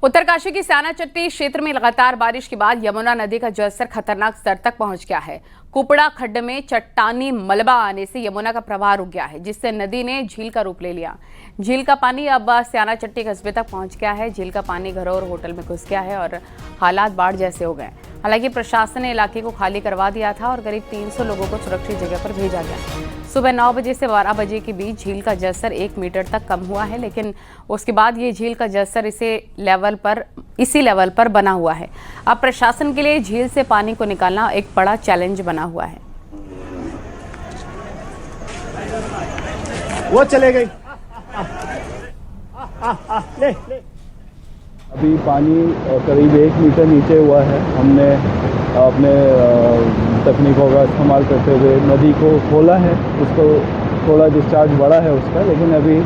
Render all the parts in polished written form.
उत्तरकाशी की स्याना चट्टी क्षेत्र में लगातार बारिश के बाद यमुना नदी का जलस्तर खतरनाक स्तर तक पहुंच गया है। कुपड़ा खड्ड में चट्टानी मलबा आने से यमुना का प्रवाह रुक गया है, जिससे नदी ने झील का रूप ले लिया। झील का पानी अब स्याना चट्टी कस्बे तक पहुंच गया है। झील का पानी घरों और होटल में घुस गया है और हालात बाढ़ जैसे हो गए। हालांकि प्रशासन ने इलाके को खाली करवा दिया था और करीब 300 लोगों को सुरक्षित जगह पर भेजा गया। सुबह 9 बजे से 12 बजे के बीच झील का जलस्तर 1 मीटर तक कम हुआ है, लेकिन उसके बाद ये झील का जलस्तर इसी लेवल पर बना हुआ है। अब प्रशासन के लिए झील से पानी को निकालना एक बड़ा चैलेंज बना हुआ है। वो चले गई। ले। अभी पानी करीब 1 मीटर नीचे हुआ है। हमने अपने तकनीकों का इस्तेमाल करते हुए नदी को खोला है, उसको थोड़ा डिस्चार्ज बढ़ा है उसका, लेकिन अभी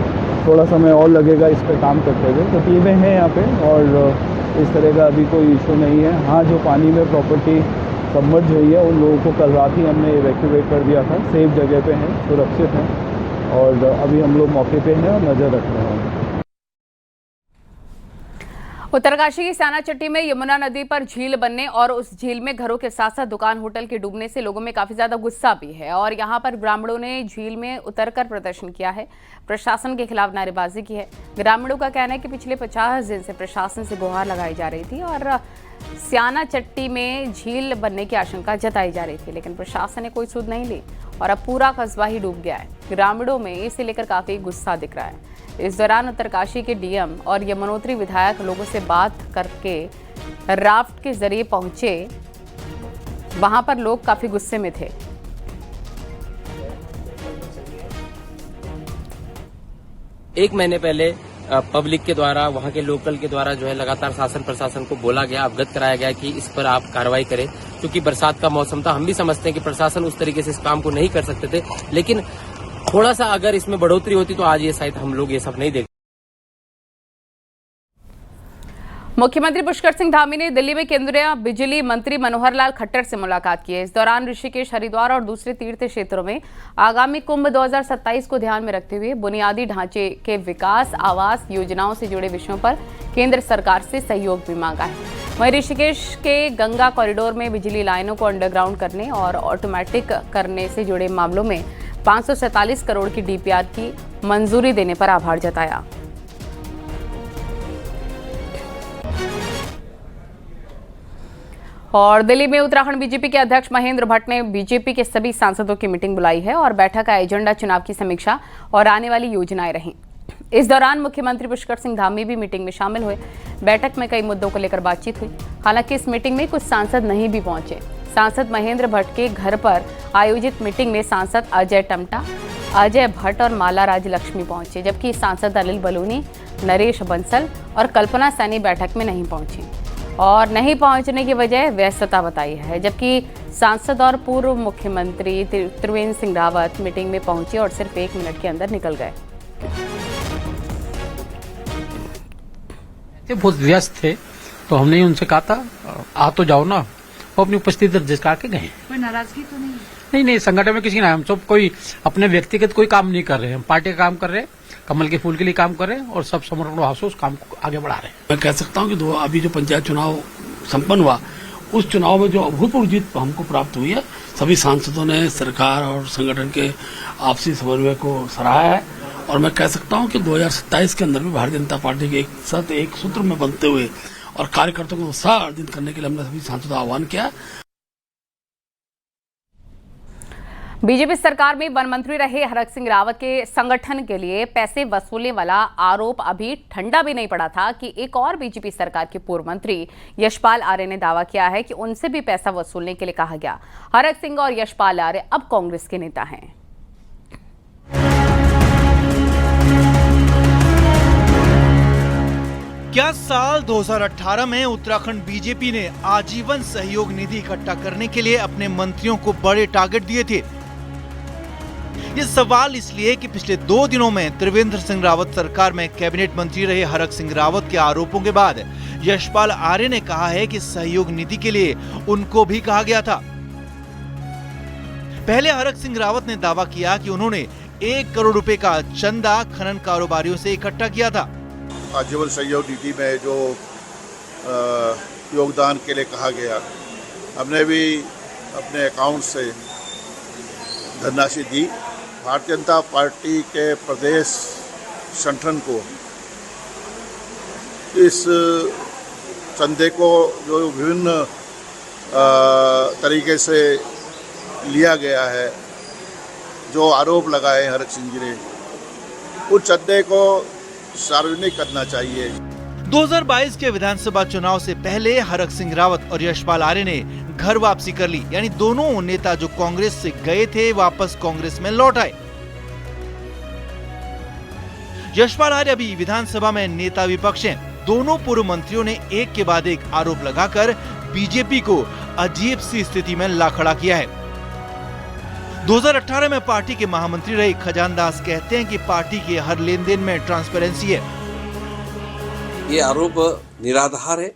थोड़ा समय और लगेगा इस पर काम करते हुए। तो टीमें हैं यहाँ पे और इस तरह का अभी कोई इशू नहीं है। हाँ, जो पानी में प्रॉपर्टी सबमर्ज हुई है उन लोगों को कल रात ही हमने इवैक्यूएट कर दिया था। सेफ जगह पे हैं, सुरक्षित हैं और अभी हम लोग मौके पे हैं और नज़र रख रहे हैं। उत्तरकाशी की स्याना चट्टी में यमुना नदी पर झील बनने और उस झील में घरों के साथ साथ दुकान होटल के डूबने से लोगों में काफी ज्यादा गुस्सा भी है और यहां पर ग्रामीणों ने झील में उतरकर प्रदर्शन किया है, प्रशासन के खिलाफ नारेबाजी की है। ग्रामीणों का कहना है कि पिछले 50 दिन से प्रशासन से गुहार लगाई जा रही थी और स्याना चट्टी में झील बनने की आशंका जताई जा रही थी, लेकिन प्रशासन ने कोई सुध नहीं ली और अब पूरा कस्बा ही डूब गया है। ग्रामीणों में इसे लेकर काफी गुस्सा दिख रहा है। इस दौरान उत्तरकाशी के डीएम और यमुनोत्री विधायक लोगों से बात करके राफ्ट के जरिए पहुंचे। वहां पर लोग काफी गुस्से में थे। एक महीने पहले पब्लिक के द्वारा, वहां के लोकल के द्वारा जो है लगातार शासन प्रशासन को बोला गया, अवगत कराया गया कि इस पर आप कार्रवाई करें, क्योंकि बरसात का मौसम था। हम भी समझते हैं कि प्रशासन उस तरीके से इस काम को नहीं कर सकते थे, लेकिन थोड़ा सा अगर इसमें बढ़ोतरी होती तो आज ये शायद हम लोग ये सब नहीं देख। मुख्यमंत्री पुष्कर सिंह धामी ने दिल्ली में केंद्रीय बिजली मंत्री मनोहर लाल खट्टर से मुलाकात की है। इस दौरान ऋषिकेश, हरिद्वार और दूसरे तीर्थ क्षेत्रों में आगामी कुंभ 2027 को ध्यान में रखते हुए बुनियादी ढांचे के विकास, आवास योजनाओं से जुड़े विषयों पर केंद्र सरकार से सहयोग भी मांगा है। वहीं ऋषिकेश के गंगा कॉरिडोर में बिजली लाइनों को अंडरग्राउंड करने और ऑटोमेटिक करने से जुड़े मामलों में 547 करोड़ की डीपीआर की मंजूरी देने पर आभार जताया। और दिल्ली में उत्तराखंड बीजेपी के अध्यक्ष महेंद्र भट्ट ने बीजेपी के सभी सांसदों की मीटिंग बुलाई है और बैठक का एजेंडा चुनाव की समीक्षा और आने वाली योजनाएं रहीं। इस दौरान मुख्यमंत्री पुष्कर सिंह धामी भी मीटिंग में शामिल हुए। बैठक में कई मुद्दों को लेकर बातचीत हुई। हालांकि इस मीटिंग में कुछ सांसद नहीं भी पहुंचे। सांसद महेंद्र भट्ट के घर पर आयोजित मीटिंग में सांसद अजय टमटा, अजय भट्ट और माला राजलक्ष्मी पहुंचे, जबकि सांसद अनिल बलूनी, नरेश बंसल और कल्पना सैनी बैठक में नहीं पहुंची और नहीं पहुंचने की वजह व्यस्तता बताई है। जबकि सांसद और पूर्व मुख्यमंत्री त्रिवेंद्र सिंह रावत मीटिंग में पहुंचे और सिर्फ 1 मिनट के अंदर निकल गए। बहुत व्यस्त थे तो हमने उनसे कहा था आ तो जाओ ना, वो अपनी उपस्थिति दर्ज करके गए। कोई नाराजगी तो नहीं? नहीं, संगठन में किसी ना, हम सब कोई अपने व्यक्तिगत कोई काम नहीं कर रहे, हम पार्टी का काम कर रहे हैं, कमल के फूल के लिए काम कर रहे हैं और सब समर्पण भाव से उस काम को आगे बढ़ा रहे हैं। मैं कह सकता हूं कि अभी जो पंचायत चुनाव संपन्न हुआ, उस चुनाव में जो अभूतपूर्व जीत हमको प्राप्त हुई है, सभी सांसदों ने सरकार और संगठन के आपसी समन्वय को सराहा है और मैं कह सकता हूं कि 2027 के अंदर भी भारतीय जनता पार्टी के एक साथ एक सूत्र में बनते हुए और कार्यकर्ताओं को उत्साह अर्जित करने के लिए हमने सभी सांसदों का आह्वान किया। बीजेपी सरकार में वन मंत्री रहे हरक सिंह रावत के संगठन के लिए पैसे वसूलने वाला आरोप अभी ठंडा भी नहीं पड़ा था कि एक और बीजेपी सरकार के पूर्व मंत्री यशपाल आर्य ने दावा किया है कि उनसे भी पैसा वसूलने के लिए कहा गया। हरक सिंह और यशपाल आर्य अब कांग्रेस के नेता हैं। क्या साल 2018 में उत्तराखंड बीजेपी ने आजीवन सहयोग निधि इकट्ठा करने के लिए अपने मंत्रियों को बड़े टारगेट दिए थे? ये सवाल इसलिए कि पिछले 2 दिनों में त्रिवेंद्र सिंह रावत सरकार में कैबिनेट मंत्री रहे हरक सिंह रावत के आरोपों के बाद यशपाल आर्य ने कहा है कि सहयोग निधि के लिए उनको भी कहा गया था। पहले हरक सिंह रावत ने दावा किया कि उन्होंने 1 करोड़ रुपए का चंदा खनन कारोबारियों से इकट्ठा किया था। आजीवन सहयोग नीति में जो योगदान के लिए कहा गया। हमने भी अपने अकाउंट से धनराशि दी। भारतीय जनता पार्टी के प्रदेश संगठन को इस चंदे को जो विभिन्न तरीके से लिया गया है, जो आरोप लगाए हरक सिंह जी ने, उस चंदे को सार्वजनिक करना चाहिए। 2022 के विधानसभा चुनाव से पहले हरक सिंह रावत और यशपाल आर्य ने घर वापसी कर ली, यानी दोनों नेता जो कांग्रेस से गए थे वापस कांग्रेस में लौट आए। यशपाल आर्य अभी विधानसभा में नेता विपक्ष हैं। दोनों पूर्व मंत्रियों ने एक के बाद एक आरोप लगाकर बीजेपी को अजीब सी स्थिति में ला खड़ा किया है। 2018 में पार्टी के महामंत्री रहे खजान दास कहते हैं कि पार्टी के हर लेन देन में ट्रांसपेरेंसी है। ये आरोप निराधार है।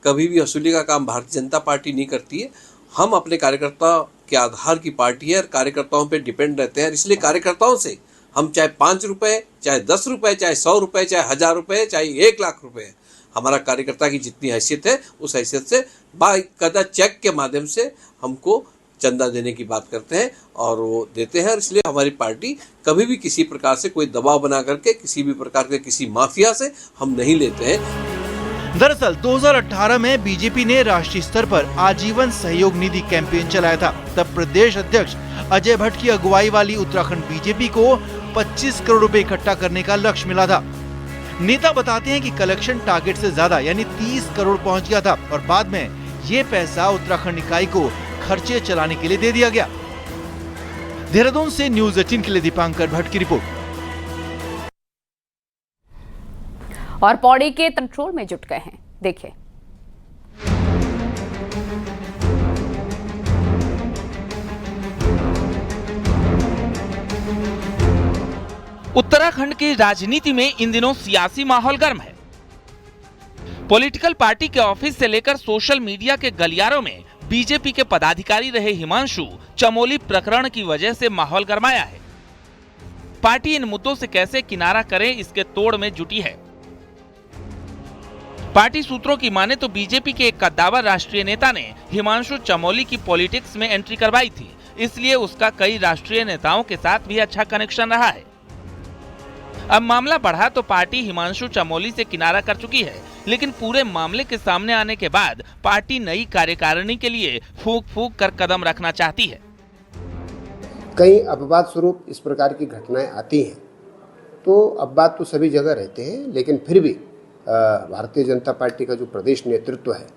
कभी भी वसूली का काम भारतीय जनता पार्टी नहीं करती है। हम अपने कार्यकर्ताओं के आधार की पार्टी है और कार्यकर्ताओं पे डिपेंड रहते हैं। इसलिए कार्यकर्ताओं से हम चाहे 5 रुपए, चाहे 10 रुपए, चाहे 100 रुपए, चाहे 1000 रुपए, चाहे 1 लाख रुपए, हमारा कार्यकर्ता की जितनी हैसियत है उस हैसियत से बाकायदा चेक के माध्यम से हमको चंदा देने की बात करते हैं और वो देते हैं। और इसलिए हमारी पार्टी कभी भी किसी प्रकार से कोई दबाव बना करके किसी भी प्रकार के किसी माफिया से हम नहीं लेते हैं। दरअसल 2018 में बीजेपी ने राष्ट्रीय स्तर पर आजीवन सहयोग निधि कैंपेन चलाया था। तब प्रदेश अध्यक्ष अजय भट्ट की अगुवाई वाली उत्तराखंड बीजेपी को 25 करोड़ रुपए इकट्ठा करने का लक्ष्य मिला था। नेता बताते हैं कि कलेक्शन टारगेट से ज्यादा यानी 30 करोड़ पहुंच गया था और बाद में ये पैसा उत्तराखंड इकाई को खर्चे चलाने के लिए दे दिया गया। देहरादून से न्यूज़ 18 के लिए दीपांकर भट्ट की रिपोर्ट। और पौड़ी के कंट्रोल में जुट गए हैं, देखिए। उत्तराखंड की राजनीति में इन दिनों सियासी माहौल गर्म है। पॉलिटिकल पार्टी के ऑफिस से लेकर सोशल मीडिया के गलियारों में बीजेपी के पदाधिकारी रहे हिमांशु चमोली प्रकरण की वजह से माहौल गरमाया है। पार्टी इन मुद्दों से कैसे किनारा करे इसके तोड़ में जुटी है। पार्टी सूत्रों की माने तो बीजेपी के एक कद्दावर राष्ट्रीय नेता ने हिमांशु चमोली की पॉलिटिक्स में एंट्री करवाई थी, इसलिए उसका कई राष्ट्रीय नेताओं के साथ भी अच्छा कनेक्शन रहा है। अब मामला बढ़ा तो पार्टी हिमांशु चमोली से किनारा कर चुकी है, लेकिन पूरे मामले के सामने आने के बाद पार्टी नई कार्यकारिणी के लिए फूंक फूंक कर कदम रखना चाहती है। कई अपवाद स्वरूप इस प्रकार की घटनाएं आती हैं, तो अपवाद तो सभी जगह रहते हैं, लेकिन फिर भी भारतीय जनता पार्टी का जो प्रदेश नेतृत्व है,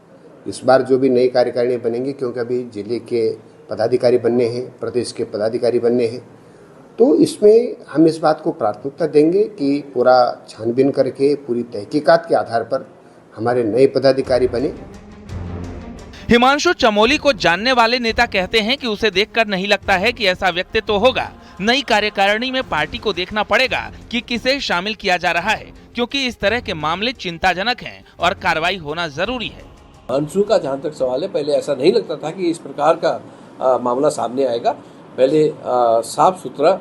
इस बार जो भी नई कार्यकारिणी बनेंगे, क्योंकि अभी जिले के पदाधिकारी बनने हैं, प्रदेश के पदाधिकारी बनने हैं, तो इसमें हम इस बात को प्राथमिकता देंगे कि पूरा छानबीन करके पूरी तहकीकात के आधार पर हमारे नए पदाधिकारी बने। हिमांशु चमोली को जानने वाले नेता कहते हैं कि उसे देखकर नहीं लगता है कि ऐसा व्यक्तित्व होगा। नई कार्यकारिणी में पार्टी को देखना पड़ेगा कि किसे शामिल किया जा रहा है, क्योंकि इस तरह के मामले चिंताजनक हैं और कार्रवाई होना जरूरी है। हिमांशु का जहाँ तक सवाल है, पहले ऐसा नहीं लगता था कि इस प्रकार का मामला सामने आएगा। पहले साफ सुथरा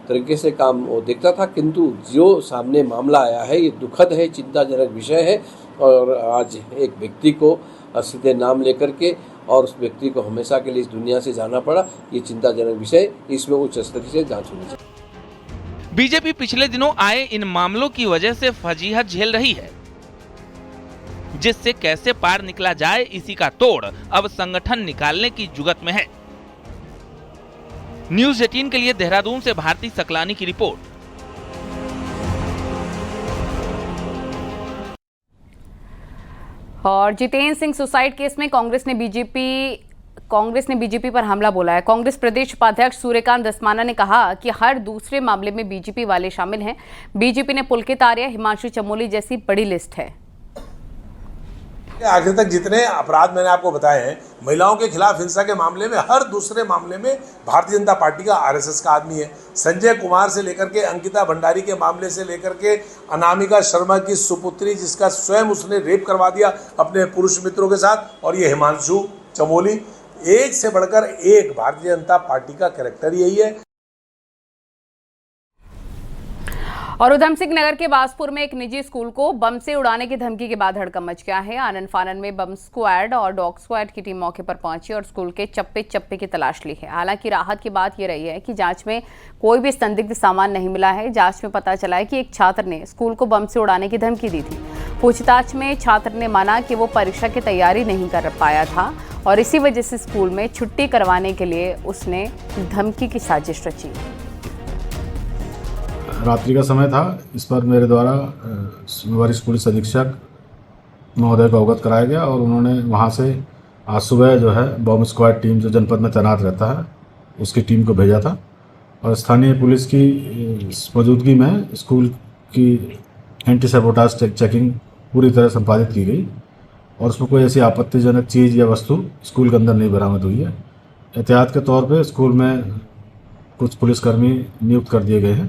तरीके से काम वो देखता था, किंतु जो सामने मामला आया है ये दुखद है, चिंताजनक विषय है। और आज एक व्यक्ति को सीधे नाम लेकर के और उस व्यक्ति को हमेशा के लिए इस दुनिया से जाना पड़ा, ये चिंताजनक विषय, इसमें उच्च स्तर से जांच होनी चाहिए। बीजेपी पिछले दिनों आए इन मामलों की वजह से फजीहत झेल रही है, जिससे कैसे पार निकला जाए इसी का तोड़ अब संगठन निकालने की जुगत में है। न्यूज़ 18 के लिए देहरादून से भारती सकलानी की रिपोर्ट। और जितेंद्र सिंह सुसाइड केस में कांग्रेस ने बीजेपी पर हमला बोला है। कांग्रेस प्रदेश उपाध्यक्ष सूर्यकांत धस्माना ने कहा कि हर दूसरे मामले में बीजेपी वाले शामिल हैं। बीजेपी ने पुलकित आर्य, हिमांशु चमोली जैसी बड़ी लिस्ट है। आखिर तक जितने अपराध मैंने आपको बताए हैं, महिलाओं के खिलाफ हिंसा के मामले में हर दूसरे मामले में भारतीय जनता पार्टी का आरएसएस का आदमी है। संजय कुमार से लेकर के अंकिता भंडारी के मामले से लेकर के अनामिका शर्मा की सुपुत्री जिसका स्वयं उसने रेप करवा दिया अपने पुरुष मित्रों के साथ, और ये हिमांशु चमोली, एक से बढ़कर एक भारतीय जनता पार्टी का कैरेक्टर यही है। और उधम सिंह नगर के बासपुर में एक निजी स्कूल को बम से उड़ाने की धमकी के बाद हड़कंप मच गया है। आनन फानन में बम स्क्वाड और डॉग स्क्वाड की टीम मौके पर पहुंची और स्कूल के चप्पे चप्पे की तलाश ली है। हालांकि राहत की बात यह रही है कि जांच में कोई भी संदिग्ध सामान नहीं मिला है। जांच में पता चला है कि एक छात्र ने स्कूल को बम से उड़ाने की धमकी दी थी। पूछताछ में छात्र ने माना कि वो परीक्षा की तैयारी नहीं कर पाया था और इसी वजह से स्कूल में छुट्टी करवाने के लिए उसने धमकी की साजिश रची। रात्रि का समय था। इस पर मेरे द्वारा वरिष्ठ पुलिस अधीक्षक महोदय को अवगत कराया गया और उन्होंने वहां से आज सुबह जो है बॉम्ब स्क्वाड टीम जो जनपद में तैनात रहता है उसकी टीम को भेजा था और स्थानीय पुलिस की मौजूदगी में स्कूल की एंटी सैबोटाज चेकिंग पूरी तरह संपादित की गई और उसमें कोई ऐसी आपत्तिजनक चीज़ या वस्तु स्कूल के अंदर नहीं बरामद हुई है। एहतियात के तौर पर स्कूल में कुछ पुलिसकर्मी नियुक्त कर दिए गए हैं।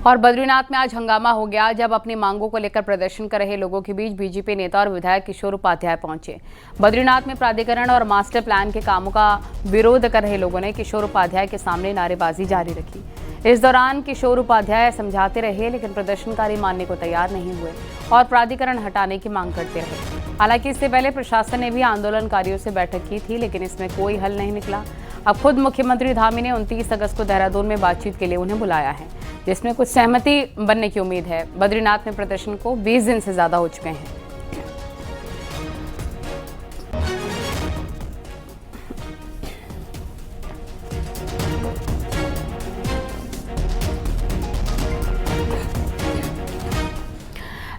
और बद्रीनाथ में आज हंगामा हो गया जब अपनी मांगों को लेकर प्रदर्शन कर रहे लोगों के बीच बीजेपी नेता और विधायक किशोर उपाध्याय पहुंचे। बद्रीनाथ में प्राधिकरण और मास्टर प्लान के कामों का विरोध कर रहे लोगों ने किशोर उपाध्याय के सामने नारेबाजी जारी रखी। इस दौरान किशोर उपाध्याय समझाते रहे लेकिन प्रदर्शनकारी मानने को तैयार नहीं हुए और प्राधिकरण हटाने की मांग करते रहे। हालांकि इससे पहले प्रशासन ने भी आंदोलनकारियों से बैठक की थी लेकिन इसमें कोई हल नहीं निकला। अब खुद मुख्यमंत्री धामी ने 29 अगस्त को देहरादून में बातचीत के लिए उन्हें बुलाया है जिसमें कुछ सहमति बनने की उम्मीद है। बद्रीनाथ में प्रदर्शन को 20 दिन से ज्यादा हो चुके हैं।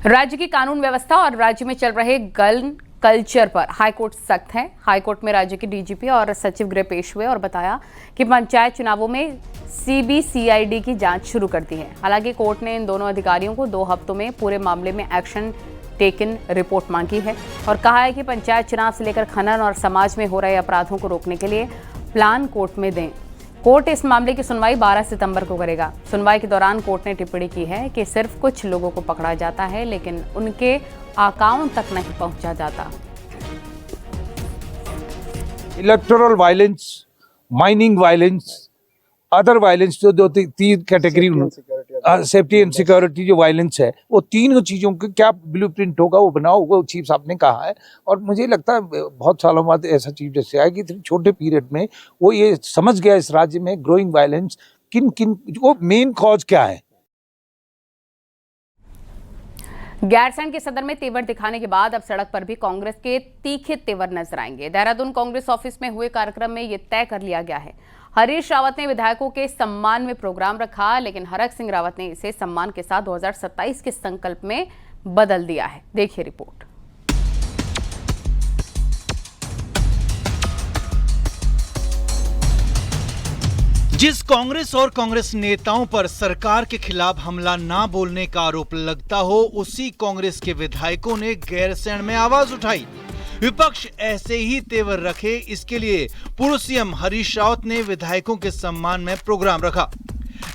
राज्य की कानून व्यवस्था और राज्य में चल रहे गन कल्चर पर हाईकोर्ट सख्त है। हाईकोर्ट में राज्य के डीजीपी और सचिव गृह पेश हुए और बताया कि पंचायत चुनावों में सीबीसीआईडी की जांच शुरू कर दी है। हालांकि कोर्ट ने इन दोनों अधिकारियों को 2 हफ्तों में पूरे मामले में एक्शन टेकन रिपोर्ट मांगी है और कहा है कि पंचायत चुनाव से लेकर खनन और समाज में हो रहे अपराधों को रोकने के लिए प्लान कोर्ट में दें। कोर्ट इस मामले की सुनवाई 12 सितंबर को करेगा। सुनवाई के दौरान कोर्ट ने टिप्पणी की है कि सिर्फ कुछ लोगों को पकड़ा जाता है लेकिन उनके अकाउंट तक नहीं पहुंचा जाता। Electoral violence, mining violence, other violence जो 3 कैटेगरी, सेफ्टी एंड सिक्योरिटी जो वायलेंस है, वो 3 चीज़ों का क्या ब्लूप्रिंट होगा वो बनाओ, वो चीफ साहब ने कहा है। और मुझे लगता है बहुत सालों बाद ऐसा चीफ जैसे आया कि इतने छोटे पीरियड में वो ये समझ गया इस राज्य में ग्रोइंग वायलेंस किन वो मेन कॉज क्या है। गैरसैंण के सदर में तेवर दिखाने के बाद अब सड़क पर भी कांग्रेस के तीखे तेवर नजर आएंगे। देहरादून कांग्रेस ऑफिस में हुए कार्यक्रम में ये तय कर लिया गया है। हरीश रावत ने विधायकों के सम्मान में प्रोग्राम रखा लेकिन हरक सिंह रावत ने इसे सम्मान के साथ 2027 के संकल्प में बदल दिया है। देखिए रिपोर्ट। जिस कांग्रेस और कांग्रेस नेताओं पर सरकार के खिलाफ हमला ना बोलने का आरोप लगता हो उसी कांग्रेस के विधायकों ने गैरसैंण में आवाज उठाई। विपक्ष ऐसे ही तेवर रखे, इसके लिए पूर्व सीएम हरीश रावत ने विधायकों के सम्मान में प्रोग्राम रखा।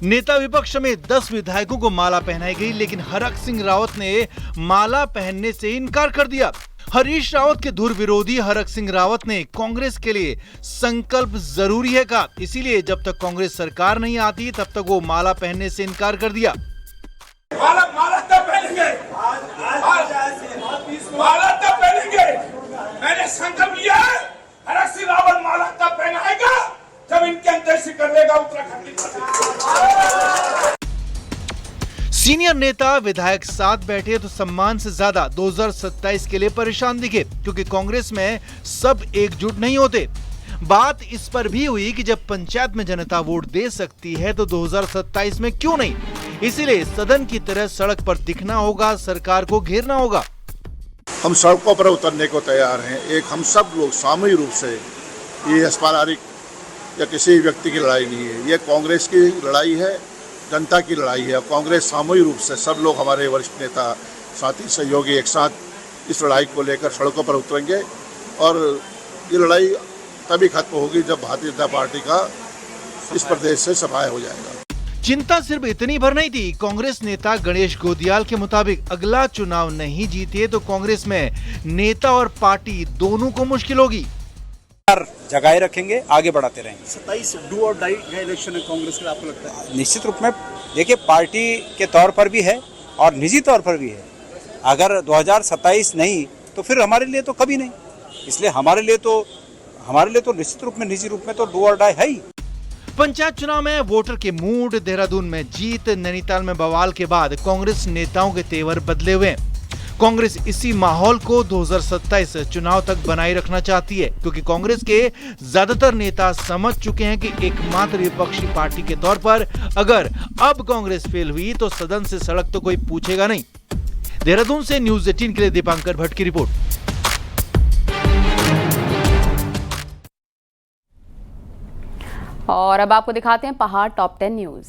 नेता विपक्ष समेत 10 विधायकों को माला पहनाई गई लेकिन हरक सिंह रावत ने माला पहनने से इनकार कर दिया। हरीश रावत के धुर विरोधी हरक सिंह रावत ने कांग्रेस के लिए संकल्प जरूरी है कहा, इसीलिए जब तक कांग्रेस सरकार नहीं आती तब तक वो माला पहनने से इनकार कर दिया। माला तब पहनेंगे, माला तब पहनेंगे। मैंने संकल्प लिया है, हरक सिंह रावत माला तब पहनाएगा जब इनके अंदर से कर लेगा उत्तराखंड की। सीनियर नेता विधायक साथ बैठे तो सम्मान से ज्यादा 2027 के लिए परेशान दिखे क्योंकि कांग्रेस में सब एकजुट नहीं होते। बात इस पर भी हुई कि जब पंचायत में जनता वोट दे सकती है तो 2027 में क्यों नहीं, इसीलिए सदन की तरह सड़क पर दिखना होगा, सरकार को घेरना होगा। हम सड़कों पर उतरने को तैयार हैं। एक हम सब लोग सामूहिक रूप से, ये अस्पारारिक या किसी व्यक्ति की लड़ाई नहीं है, ये कांग्रेस की लड़ाई है, जनता की लड़ाई है। कांग्रेस सामूहिक रूप से सब लोग, हमारे वरिष्ठ नेता, साथी, सहयोगी एक साथ इस लड़ाई को लेकर सड़कों पर उतरेंगे और ये लड़ाई तभी खत्म होगी जब भारतीय जनता पार्टी का इस प्रदेश से सफाया हो जाएगा। चिंता सिर्फ इतनी भर नहीं थी। कांग्रेस नेता गणेश गोदियाल के मुताबिक अगला चुनाव नहीं जीते तो कांग्रेस में नेता और पार्टी दोनों को मुश्किल होगी। जगाए रखेंगे, आगे बढ़ाते रहेंगे। 27 डू और डाई का इलेक्शन है कांग्रेस का, आपको लगता है? निश्चित रूप में देखिए, पार्टी के तौर पर भी है और निजी तौर पर भी है। अगर 2027 नहीं तो फिर हमारे लिए तो कभी नहीं, इसलिए हमारे लिए तो निश्चित रूप में निजी रूप में तो डू और डाई है ही। पंचायत चुनाव में वोटर के मूड, देहरादून में जीत, नैनीताल में बवाल के बाद कांग्रेस नेताओं के तेवर बदले हुए हैं। कांग्रेस इसी माहौल को 2027 चुनाव तक बनाए रखना चाहती है, क्योंकि कांग्रेस के ज्यादातर नेता समझ चुके हैं कि एकमात्र विपक्षी पार्टी के तौर पर अगर अब कांग्रेस फेल हुई तो सदन से सड़क तो कोई पूछेगा नहीं। देहरादून से न्यूज़ 18 के लिए दीपांकर भट्ट की रिपोर्ट। और अब आपको दिखाते हैं पहाड़ टॉप 10 न्यूज।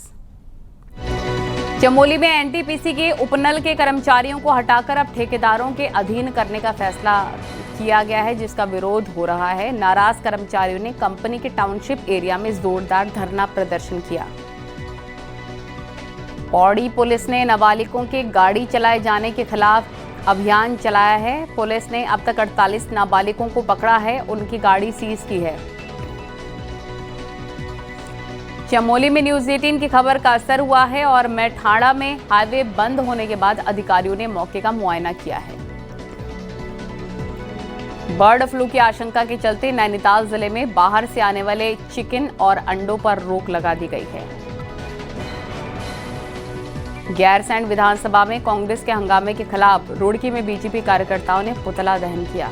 चमोली में एनटीपीसी के उपनल के कर्मचारियों को हटाकर अब ठेकेदारों के अधीन करने का फैसला किया गया है, जिसका विरोध हो रहा है। नाराज कर्मचारियों ने कंपनी के टाउनशिप एरिया में जोरदार धरना प्रदर्शन किया। पौड़ी पुलिस ने नाबालिगों के गाड़ी चलाए जाने के खिलाफ अभियान चलाया है। पुलिस ने अब तक 48 नाबालिगों को पकड़ा है, उनकी गाड़ी सीज की है। चमोली में न्यूज़ 18 की खबर का असर हुआ है और मैठाड़ा में हाईवे बंद होने के बाद अधिकारियों ने मौके का मुआयना किया है। बर्ड फ्लू की आशंका के चलते नैनीताल जिले में बाहर से आने वाले चिकन और अंडों पर रोक लगा दी गई है। गैरसैंण विधानसभा में कांग्रेस के हंगामे के खिलाफ रुड़की में बीजेपी कार्यकर्ताओं ने पुतला दहन किया।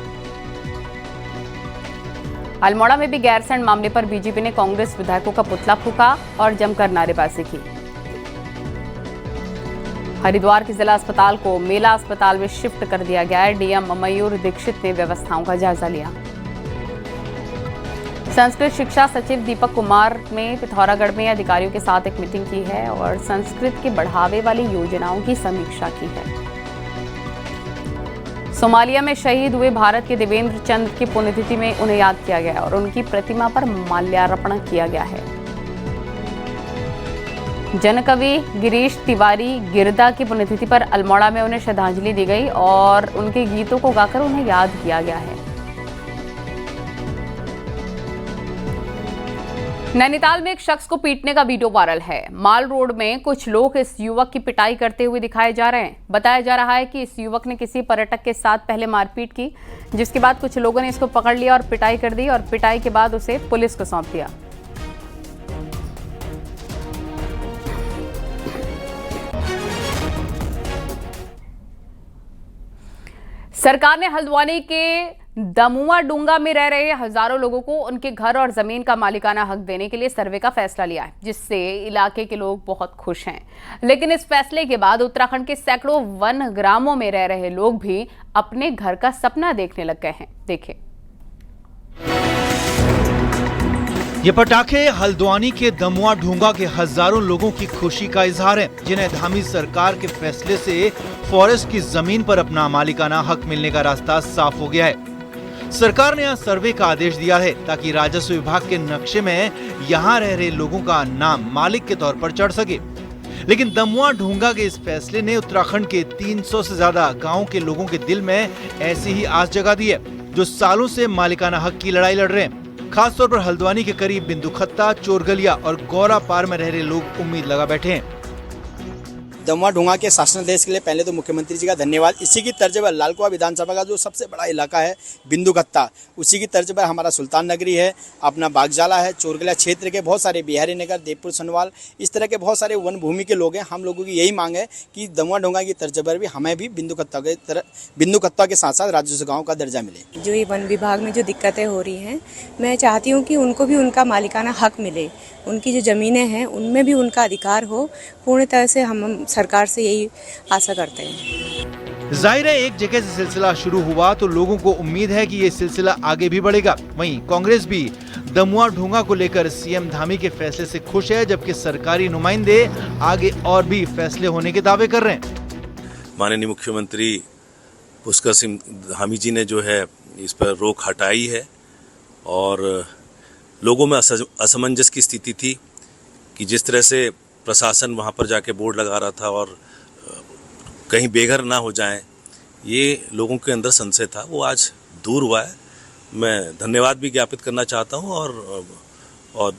अल्मोड़ा में भी गैरसैंण मामले पर बीजेपी ने कांग्रेस विधायकों का पुतला फूंका और जमकर नारेबाजी की। हरिद्वार के जिला अस्पताल को मेला अस्पताल में शिफ्ट कर दिया गया है। डीएम मयूर दीक्षित ने व्यवस्थाओं का जायजा लिया। संस्कृत शिक्षा सचिव दीपक कुमार ने पिथौरागढ़ में अधिकारियों के साथ एक मीटिंग की है और संस्कृत के बढ़ावे वाली योजनाओं की समीक्षा की है। सोमालिया में शहीद हुए भारत के देवेंद्र चंद्र की पुण्यतिथि में उन्हें याद किया गया और उनकी प्रतिमा पर माल्यार्पण किया गया है। जनकवि गिरीश तिवारी गिरदा की पुण्यतिथि पर अल्मोड़ा में उन्हें श्रद्धांजलि दी गई और उनके गीतों को गाकर उन्हें याद किया गया है। नैनीताल में एक शख्स को पीटने का वीडियो वायरल है। माल रोड में कुछ लोग इस युवक की पिटाई करते हुए दिखाए जा रहे हैं। बताया जा रहा है कि इस युवक ने किसी पर्यटक के साथ पहले मारपीट की, जिसके बाद कुछ लोगों ने इसको पकड़ लिया और पिटाई कर दी और पिटाई के बाद उसे पुलिस को सौंप दिया। सरकार ने हल्द्वानी के दमुआ डूंगा में रह रहे हजारों लोगों को उनके घर और जमीन का मालिकाना हक देने के लिए सर्वे का फैसला लिया है, जिससे इलाके के लोग बहुत खुश हैं। लेकिन इस फैसले के बाद उत्तराखंड के सैकड़ों वन ग्रामों में रह रहे लोग भी अपने घर का सपना देखने लग गए हैं। देखिए, ये पटाखे हल्द्वानी के दमुआ ढूंगा के हजारों लोगों की खुशी का इजहार है, जिन्हें धामी सरकार के फैसले से फॉरेस्ट की जमीन पर अपना मालिकाना हक मिलने का रास्ता साफ हो गया है। सरकार ने यहाँ सर्वे का आदेश दिया है ताकि राजस्व विभाग के नक्शे में यहाँ रह रहे लोगों का नाम मालिक के तौर पर चढ़ सके। लेकिन दमुआ ढूंगा के इस फैसले ने उत्तराखंड के 300 से ज्यादा गाँव के लोगों के दिल में ऐसी ही आस जगा दी है, जो सालों से मालिकाना हक की लड़ाई लड़ रहे हैं। खासतौर पर हल्द्वानी के करीब बिंदुखत्ता, चोरगलिया और गौरा पार में रह रहे लोग उम्मीद लगा बैठे हैं। दमुआ ढूंगा के शासनादेश के लिए पहले तो मुख्यमंत्री जी का धन्यवाद। इसी की तर्ज पर लालकुआ विधानसभा का जो सबसे बड़ा इलाका है बिंदुखत्ता, उसी की तर्ज पर हमारा सुल्तान नगरी है, अपना बागजाला है, चोरगलिया क्षेत्र के बहुत सारे बिहारी नगर, देवपुर सनवाल, इस तरह के बहुत सारे वन भूमि के लोग हैं। हम लोगों की यही मांग है कि दमुआ ढूंगा की तर्ज पर भी हमें भी बिंदुखत्ता के साथ साथ राजस्व गाँव का दर्जा मिले। जो ये वन विभाग में जो दिक्कतें हो रही हैं, मैं चाहती हूँ कि उनको भी उनका मालिकाना हक मिले, उनकी जो ज़मीनें हैं उनमें भी उनका अधिकार हो। पूर्ण तरह से हम सरकार से यही आशा करते हैं। जाहिर है, एक जगह से सिलसिला शुरू हुआ तो लोगों को उम्मीद है कि ये सिलसिला आगे भी बढ़ेगा। वहीं कांग्रेस भी दमुआ ढूंगा को लेकर सीएम धामी के फैसले से खुश है, जबकि सरकारी नुमाइंदे आगे और भी फैसले होने के दावे कर रहे हैं। माननीय मुख्यमंत्री पुष्कर सिंह धामी जी ने जो है इस पर रोक हटाई है और लोगों में असमंजस की स्थिति थी कि जिस तरह से प्रशासन वहाँ पर जाके बोर्ड लगा रहा था और कहीं बेघर ना हो जाएं, ये लोगों के अंदर संशय था, वो आज दूर हुआ है मैं धन्यवाद भी ज्ञापित करना चाहता हूं और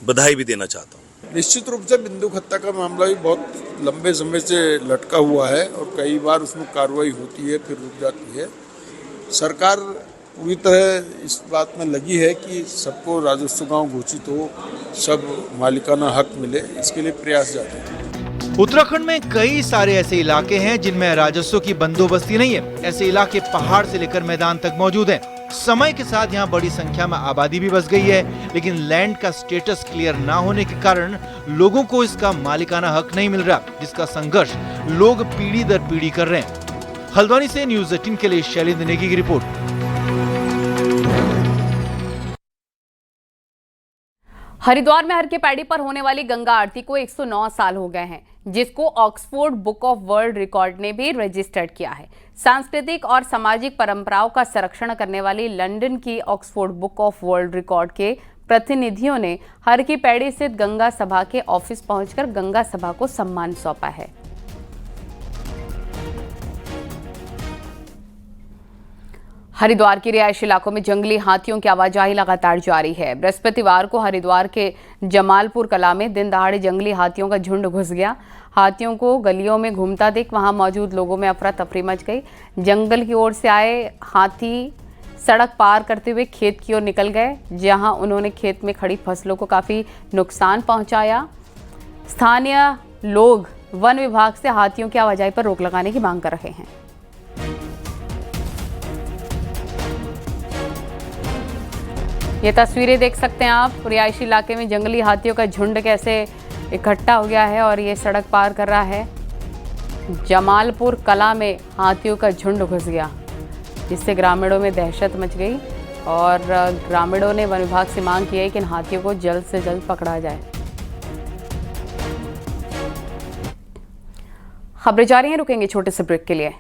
बधाई भी देना चाहता हूं। निश्चित रूप से बिंदुक हत्या का मामला भी बहुत लंबे समय से लटका हुआ है और कई बार उसमें कार्रवाई होती है फिर रुक जाती है। सरकार पूरी तरह इस बात में लगी है कि सबको राजस्व गांव घोषित हो, सब मालिकाना हक मिले, इसके लिए प्रयास जारी है। उत्तराखंड में कई सारे ऐसे इलाके हैं जिनमें राजस्व की बंदोबस्ती नहीं है। ऐसे इलाके पहाड़ से लेकर मैदान तक मौजूद हैं। समय के साथ यहाँ बड़ी संख्या में आबादी भी बस गई है, लेकिन लैंड का स्टेटस क्लियर ना होने के कारण लोगों को इसका मालिकाना हक नहीं मिल रहा, जिसका संघर्ष लोग पीढ़ी दर पीढ़ी कर रहे हैं। हल्द्वानी से न्यूज़ 18 के लिए शैलेंद्र नेगी की रिपोर्ट। हरिद्वार में हर के पैड़ी पर होने वाली गंगा आरती को 109 साल हो गए हैं, जिसको Oxford book of world record ने भी रजिस्टर्ड किया है। सांस्कृतिक और सामाजिक परंपराओं का संरक्षण करने वाली लंदन की Oxford book of world record के प्रतिनिधियों ने हर की पैड़ी स्थित गंगा सभा के ऑफिस पहुंचकर गंगा सभा को सम्मान सौंपा है। हरिद्वार के रिहायशी इलाकों में जंगली हाथियों की आवाजाही लगातार जारी है। बृहस्पतिवार को हरिद्वार के जमालपुर कला में दिन दहाड़े जंगली हाथियों का झुंड घुस गया। हाथियों को गलियों में घूमता देख वहां मौजूद लोगों में अफरा तफरी मच गई। जंगल की ओर से आए हाथी सड़क पार करते हुए खेत की ओर निकल गए, जहां उन्होंने खेत में खड़ी फसलों को काफी नुकसान पहुंचाया। स्थानीय लोग वन विभाग से हाथियों की आवाजाही पर रोक लगाने की मांग कर रहे हैं। ये तस्वीरें देख सकते हैं आप, रिहायशी इलाके में जंगली हाथियों का झुंड कैसे इकट्ठा हो गया है और ये सड़क पार कर रहा है। जमालपुर कला में हाथियों का झुंड घुस गया, जिससे ग्रामीणों में दहशत मच गई और ग्रामीणों ने वन विभाग से मांग की है कि इन हाथियों को जल्द से जल्द पकड़ा जाए। खबरें जारी हैं, रुकेंगे छोटे से ब्रेक के लिए।